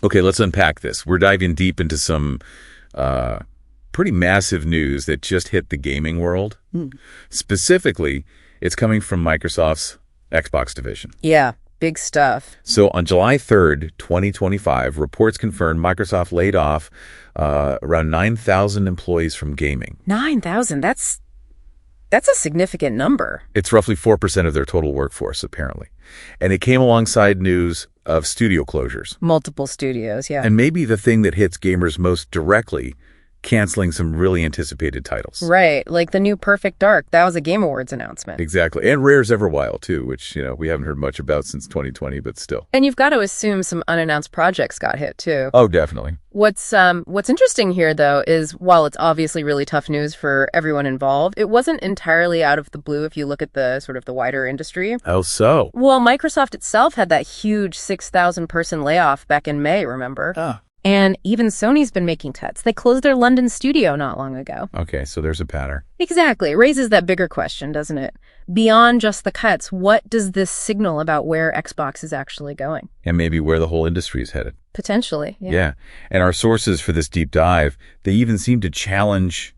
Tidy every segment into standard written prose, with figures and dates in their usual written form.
Okay, let's unpack this. We're diving deep into some pretty massive news that just hit the gaming world. Specifically, it's coming from Microsoft's Xbox division. Yeah, big stuff. So on July 3rd, 2025, reports confirmed Microsoft laid off around 9,000 employees from gaming. 9,000, that's a significant number. It's roughly 4% of their total workforce, apparently. And it came alongside news of studio closures. Multiple studios, yeah. And maybe the thing that hits gamers most directly, canceling some really anticipated titles. Right, like the new Perfect Dark. That was a Game Awards announcement. Exactly. And Rare's Everwild, too, which, we haven't heard much about since 2020, but still. And you've got to assume some unannounced projects got hit, too. Oh, definitely. What's interesting here, though, is while it's obviously really tough news for everyone involved, it wasn't entirely out of the blue if you look at the sort of the wider industry. How so? Well, Microsoft itself had that huge 6,000-person layoff back in May, remember? Ah. And even Sony's been making cuts. They closed their London studio not long ago. Okay, so there's a pattern. Exactly. It raises that bigger question, doesn't it? Beyond just the cuts, what does this signal about where Xbox is actually going? And maybe where the whole industry is headed. Potentially, yeah. Yeah. And our sources for this deep dive, they even seem to challenge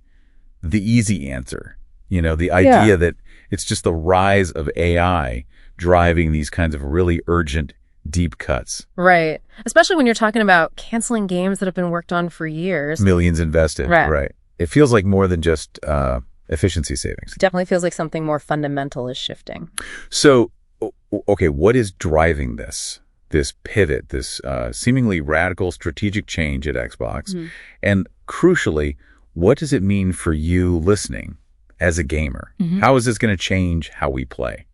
the easy answer. The idea that it's just the rise of AI driving these kinds of really urgent deep cuts. Right. Especially when you're talking about canceling games that have been worked on for years. Millions invested. Right. It feels like more than just efficiency savings. Definitely feels like something more fundamental is shifting. So, okay, what is driving this pivot, this seemingly radical strategic change at Xbox? Mm-hmm. And crucially, what does it mean for you listening as a gamer? Mm-hmm. How is this going to change how we play?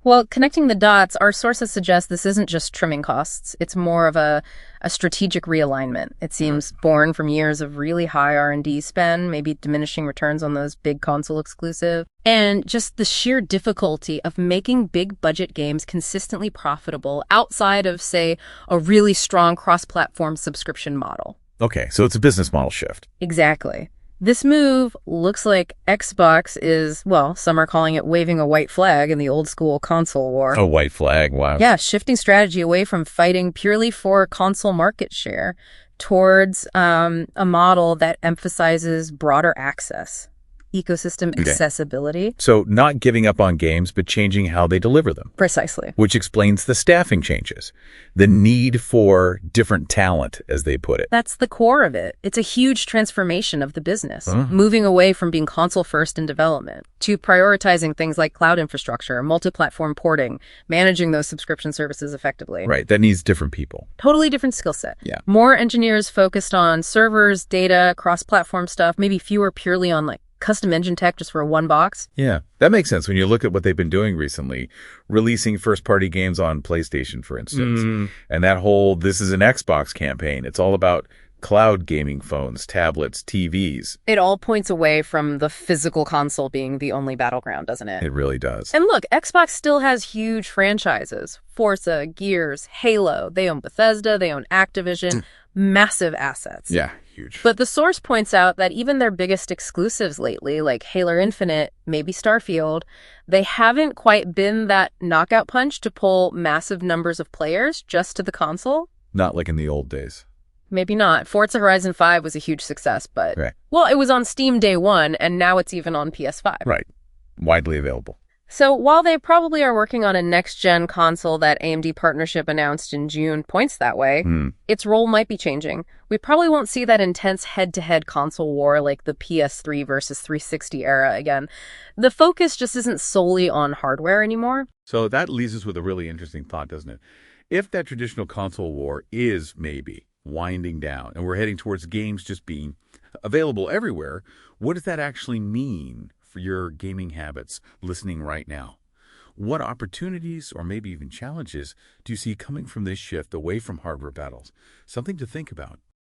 Well, connecting the dots, our sources suggest this isn't just trimming costs. It's more of a strategic realignment. It seems born from years of really high R&D spend, maybe diminishing returns on those big console exclusive, and just the sheer difficulty of making big budget games consistently profitable outside of, say, a really strong cross-platform subscription model. Okay, so it's a business model shift. Exactly. This move looks like Xbox is, well, some are calling it waving a white flag in the old school console war. A white flag, wow. Yeah, shifting strategy away from fighting purely for console market share towards a model that emphasizes broader access, ecosystem accessibility. So not giving up on games, but changing how they deliver them. Precisely. Which explains the staffing changes, the need for different talent, as they put it. That's the core of it. It's a huge transformation of the business, moving away from being console first in development to prioritizing things like cloud infrastructure, multi-platform porting, managing those subscription services effectively. Right. That needs different people. Totally different skill set. Yeah. More engineers focused on servers, data, cross-platform stuff, maybe fewer purely on like custom engine tech just for one box. Yeah, that makes sense when you look at what they've been doing recently, releasing first-party games on PlayStation, for instance. And that whole "this is an Xbox" campaign, it's all about cloud gaming phones, tablets, TVs. It all points away from the physical console being the only battleground, doesn't it? It really does. And look, Xbox still has huge franchises. Forza, Gears, Halo. They own Bethesda, they own Activision. Massive assets. Yeah, huge. But the source points out that even their biggest exclusives lately, like Halo Infinite, maybe Starfield, they haven't quite been that knockout punch to pull massive numbers of players just to the console. Not like in the old days. Maybe not. Forza Horizon 5 was a huge success, but, well, it was on Steam day one, and now it's even on PS5. Right. Widely available. So while they probably are working on a next-gen console that AMD partnership announced in June points that way, its role might be changing. We probably won't see that intense head-to-head console war like the PS3 versus 360 era again. The focus just isn't solely on hardware anymore. So that leaves us with a really interesting thought, doesn't it? If that traditional console war is maybe winding down and we're heading towards games just being available everywhere, what does that actually mean for your gaming habits listening right now? What opportunities or maybe even challenges do you see coming from this shift away from hardware battles? Something to think about.